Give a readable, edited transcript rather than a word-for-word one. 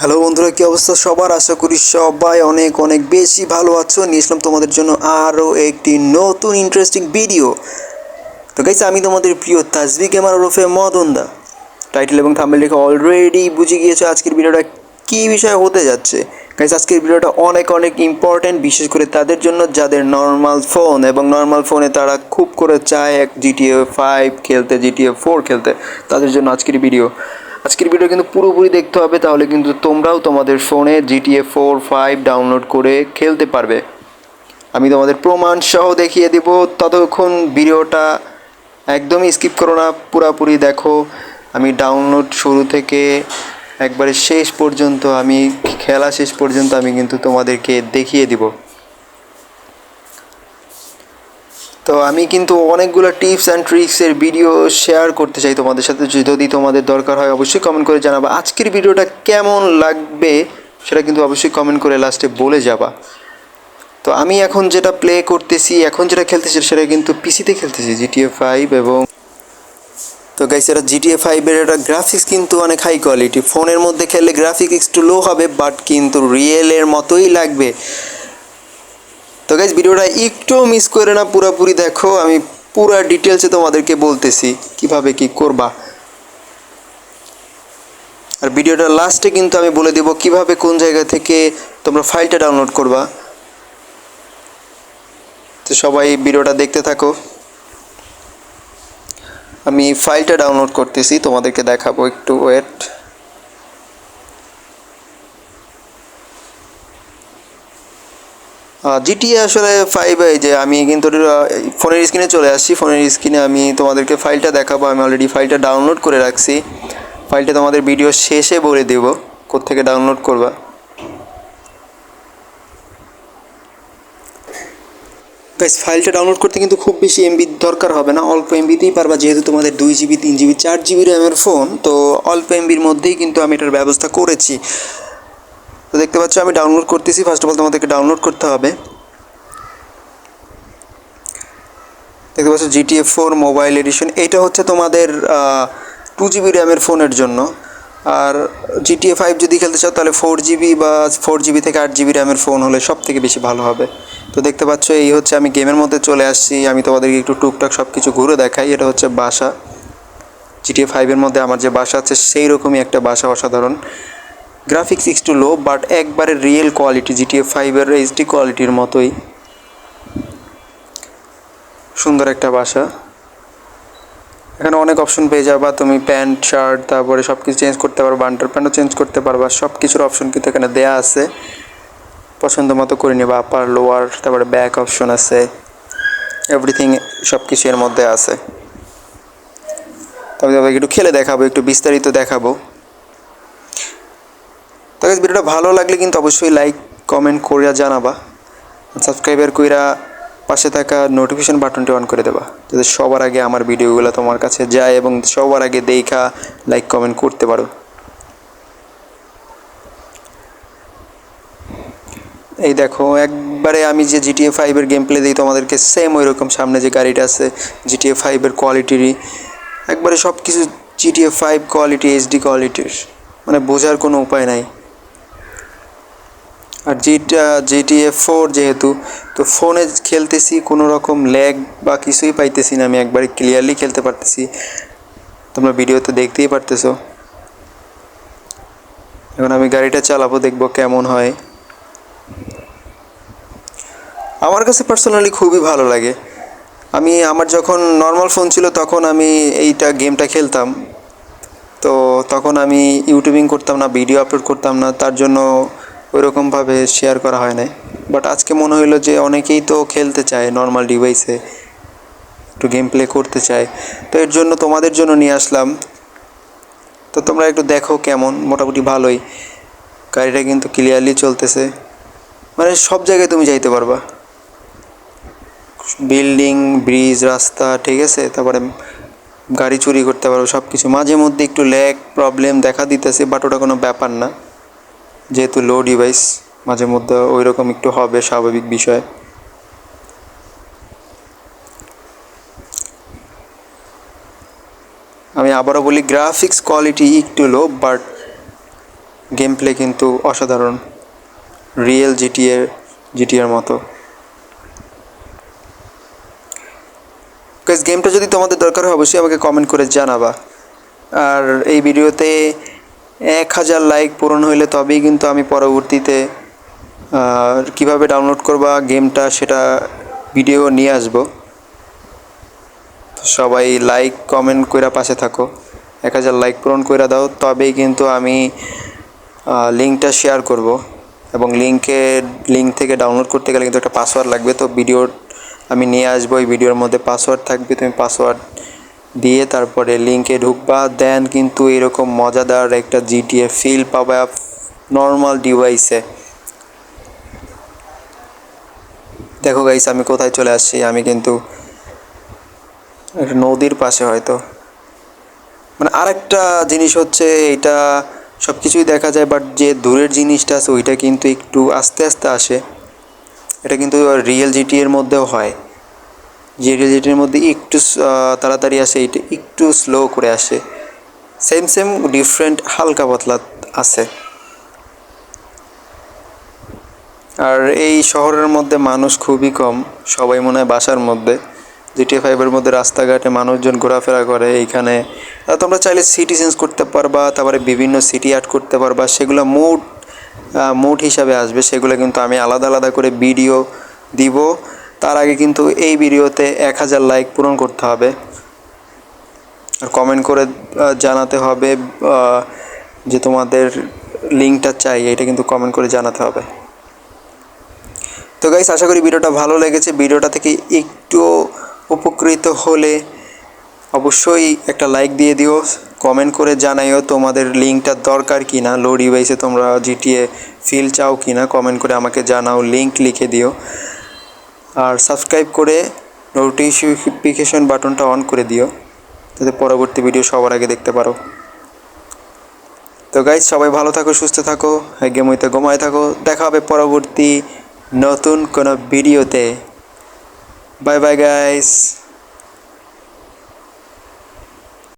Hello বন্ধুরা, কি অবস্থা সবার? আশা করি সবাই অনেক অনেক বেশি ভালো আছো। নিয়ে আসলাম তোমাদের জন্য আরও একটি নতুন ইন্টারেস্টিং ভিডিও। তো গাইস, আমি তোমাদের প্রিয় তাজবি গেমার ওরফে মদনদা। টাইটেল এবং থাম্বনেল দেখে অলরেডি বুঝে গিয়েছো আজকের ভিডিওটা কী বিষয় হতে যাচ্ছে। গাইস, আজকের ভিডিওটা অনেক অনেক ইম্পর্ট্যান্ট, বিশেষ করে তাদের জন্য যাদের নর্মাল ফোন এবং নর্মাল ফোনে তারা খুব করে চায় এক GTA 5 খেলতে, GTA 4 খেলতে। তাদের জন্য আজকের ভিডিও কিন্তু পুরোপুরি দেখতে হবে, তাহলে কিন্তু তোমরাও তোমাদের ফোনে GTA 4 5 ডাউনলোড করে খেলতে পারবে। আমি তোমাদের প্রমাণ সহ দেখিয়ে দিব। ততক্ষণ ভিডিওটা একদমই স্কিপ করো না, পুরোপুরি দেখো। আমি ডাউনলোড শুরু থেকে একবারে শেষ পর্যন্ত, আমি খেলা শেষ পর্যন্ত আমি কিন্তু তোমাদেরকে দেখিয়ে দিব। তো আমি কিন্তু অনেকগুলো টিপস অ্যান্ড ট্রিক্সের ভিডিও শেয়ার করতে চাই তোমাদের সাথে। যদি তোমাদের দরকার হয় অবশ্যই কমেন্ট করে জানাবা। আজকের ভিডিওটা কেমন লাগবে সেটা কিন্তু অবশ্যই কমেন্ট করে লাস্টে বলে যাবা। তো আমি এখন যেটা প্লে করতেছি, এখন যেটা খেলতেছি সেটা কিন্তু পিসিতে খেলতেছি, GTA 5। এবং তো গাইস, এটা GTA 5-এর এটা গ্রাফিক্স কিন্তু অনেক হাই কোয়ালিটি। ফোনের মধ্যে খেললে গ্রাফিক্স একটু লো হবে, বাট কিন্তু রিয়েলের মতোই লাগবে। তো গাইস, ভিডিওটা একটু মিস করে না, পুরোপুরি দেখো। আমি পুরো ডিটেলসে তোমাদেরকে বলতেছি কিভাবে কি করবা। আর ভিডিওটা লাস্টে কিন্তু আমি বলে দেব কিভাবে কোন জায়গা থেকে তোমরা ফাইলটা ডাউনলোড করবা। তো সবাই ভিডিওটা দেখতে থাকো। আমি ফাইলটা ডাউনলোড করতেছি, তোমাদেরকে দেখাবো, একটু ওয়েট। GTA আসলে 5, এই যে আমি কিন্তু ফোনের স্ক্রিনে চলে আসছি। ফোনের স্ক্রিনে আমি তোমাদেরকে ফাইলটা দেখাবো। আমি অলরেডি ফাইলটা ডাউনলোড করে রাখছি। ফাইলটা তোমাদের ভিডিও শেষে বলে দেব কোত্থেকে ডাউনলোড করবা। গাইস, ফাইলটা ডাউনলোড করতে কিন্তু খুব বেশি এমবি দরকার হবে না, অল্প এমবিতেই পারবা। যেহেতু তোমাদের 2 GB 3 GB 4 GB র্যামের ফোন, তো অল্প এমবির মধ্যেই কিন্তু আমি এটার ব্যবস্থা করেছি। তো দেখতে পাচ্ছ আমি ডাউনলোড করতেছি। ফার্স্ট অফ অল তোমাদেরকে ডাউনলোড করতে হবে। দেখতে পাচ্ছ GTA 4 মোবাইল এডিশন। এইটা হচ্ছে তোমাদের 2 GB র্যামের ফোনের জন্য। আর GTA 5 যদি খেলতে চাও তাহলে 4 GB বা 4 GB থেকে 8 GB র্যামের ফোন হলে সব থেকে বেশি ভালো হবে। তো দেখতে পাচ্ছ এই হচ্ছে, আমি গেমের মধ্যে চলে আসছি। আমি তোমাদেরকে একটু টুকটাক সব কিছু ঘুরে দেখাই। এটা হচ্ছে বাসা। GTA 5-এর মধ্যে আমার যে বাসা আছে সেই রকমই একটা বাসা, অসাধারণ। গ্রাফিক্স একটু লো, বাট একবারে রিয়েল কোয়ালিটি, GTA 5-এর HD কোয়ালিটির মতোই সুন্দর একটা বাসা। এখানে অনেক অপশন পেয়ে যাবা তুমি, প্যান্ট শার্ট, তারপরে সব কিছু চেঞ্জ করতে পারবা, আন্ডার প্যান্টও চেঞ্জ করতে পারবা। সব কিছুর অপশন কিন্তু এখানে দেয়া আছে, পছন্দ মতো করে নেবা। আপার লোয়ার, তারপরে ব্যাক অপশন আছে, এভরিথিং সব কিছু এর মধ্যে আছে। তবে একটু খেলে দেখাবো, একটু বিস্তারিত দেখাবো। তো ভিডিওটা ভালো লাগলে কিন্তু অবশ্যই লাইক কমেন্ট করিয়া জানাবা। সাবস্ক্রাইবার কইরা পাশে থাকা নোটিফিকেশন বাটনটি অন করে দেবা, যাতে সবার আগে আমার ভিডিওগুলো তোমার কাছে যায় এবং সবার আগে দেখা লাইক কমেন্ট করতে পারো। এই দেখো, একবারে আমি যে GTA 5-এর গেম প্লে দিই তোমাদেরকে, সেম ওই রকম সামনে যে গাড়িটা আছে GTA 5-এর কোয়ালিটিরই, একবারে সব কিছু GTA 5 কোয়ালিটি, HD কোয়ালিটির, মানে বোঝার কোনো উপায় নাই। আর GTA 4 যেহেতু, তো ফোনে খেলতেছি, কোনো রকম ল্যাগ বা কিছুই পাইতেছি না। আমি একবারে ক্লিয়ারলি খেলতে পারতেছি, তোমরা ভিডিওতে দেখতেই পারতেছো। এখন আমি গাড়িটা চালাবো, দেখবো কেমন হয়। আমার কাছে পার্সোনালি খুবই ভালো লাগে। আমার যখন নর্মাল ফোন ছিল তখন আমি এইটা গেমটা খেলতাম। তো তখন আমি ইউটিউবিং করতাম না, ভিডিও আপলোড করতাম না, তার জন্য ওইরকমভাবে শেয়ার করা হয় না। বাট আজকে মনে হলো যে অনেকেই তো খেলতে চায় নর্মাল ডিভাইসে, একটু গেম প্লে করতে চায়, তো এর জন্য তোমাদের জন্য নিয়ে আসলাম। তো তোমরা একটু দেখো কেমন, মোটামুটি ভালোই। গাড়িটা কিন্তু ক্লিয়ারলি চলতেছে, মানে সব জায়গায় তুমি যাইতে পারবা, বিল্ডিং, ব্রিজ, রাস্তা, ঠিক আছে। তারপরে গাড়ি চুরি করতে পারো, সব কিছু। মাঝে মধ্যে একটু ল্যাগ প্রবলেম দেখা দিতেছে, বাট ওটা কোনো ব্যাপার না, যেহেতু লো ডিভাইস। মাঝে মধ্যে ওই রকম একটু হবে, স্বাভাবিক বিষয়। আমি আবারও বলি, গ্রাফিক্স কোয়ালিটি একটু লো, বাট গেম প্লে কিন্তু অসাধারণ, রিয়েল জিটিএর মতো। গাইস, গেমটা যদি তোমাদের দরকার হয় অবশ্যই আমাকে কমেন্ট করে জানাবা। আর এই ভিডিওতে 1000 লাইক পূরণ হইলে তবেই কিন্তু আমি পরবর্তীতে কিভাবে ডাউনলোড করবা গেমটা সেটা ভিডিও নিয়ে আসবো। সবাই লাইক কমেন্ট কইরা পাশে থাকো, 1000 লাইক পূরণ কইরা দাও, তবেই কিন্তু আমি লিঙ্কটা শেয়ার করব। এবং লিঙ্ক থেকে ডাউনলোড করতে গেলে কিন্তু একটা পাসওয়ার্ড লাগবে। তো ভিডিওর আমি নিয়ে আসবো, এই ভিডিওর মধ্যে পাসওয়ার্ড থাকবে, তুমি পাসওয়ার্ড দিয়ে তারপরে লিঙ্কে ঢুকবা, দেন কিন্তু এরকম মজাদার একটা জিটিএ ফিল পাবা নর্মাল ডিভাইসে। দেখো গাইস, আমি কোথায় চলে আসছি, আমি কিন্তু একটা নদীর পাশে। হয়তো মানে আরেকটা জিনিস হচ্ছে, এটা সব কিছুই দেখা যায়, বাট যে দূরের জিনিসটা আছে ওইটা কিন্তু একটু আস্তে আস্তে আসে। এটা কিন্তু রিয়েল জিটিএর মধ্যেও হয়, যে রিয়েল জিটিএর মধ্যে একটু তাড়াতাড়ি আসে, এটা একটু স্লো করে আসে। সেম ডিফারেন্ট হালকা পাতলা আছে। আর এই শহরের মধ্যে মানুষ খুবই কম, সবাই মনে হয় বাসার মধ্যে। জিটিএ 5-এর মধ্যে রাস্তাঘাটে মানুষজন ঘোরাফেরা করে। এইখানে তোমরা চাইলে সিটি চেঞ্জ করতে পারবা, তারপরে বিভিন্ন সিটি অ্যাড করতে পারবা, সেগুলো মুড হিসাবে আসবে। সেগুলো কিন্তু আমি আলাদা আলাদা করে ভিডিও দিব। তার আগে কিন্তু এই ভিডিওতে 1000 লাইক পূরণ করতে হবে, আর কমেন্ট করে জানাতে হবে যে তোমাদের লিঙ্কটা চাই, এটা কিন্তু কমেন্ট করে জানাতে হবে। তো গাইস, আশা করি ভিডিওটা ভালো লেগেছে। ভিডিওটা থেকে একটু উপকৃত হলে অবশ্যই একটা লাইক দিয়ে দিও, কমেন্ট করে জানাইও তোমাদের লিঙ্কটা দরকার কি না, লো ডিভাইসে তোমরা জিটিএ ফিল চাও কি না, কমেন্ট করে আমাকে জানাও, লিঙ্ক লিখে দিও। আর সাবস্ক্রাইব করে নোটিফিকেশন বাটনটা অন করে দিও, যাতে পরবর্তী ভিডিও সবার আগে দেখতে পারো। তো গাইস, সবাই ভালো থাকো, সুস্থ থাকো, গেম হইতে ঘুমায় থাকো। দেখা হবে পরবর্তী নতুন কোনো ভিডিওতে। Bye bye guys.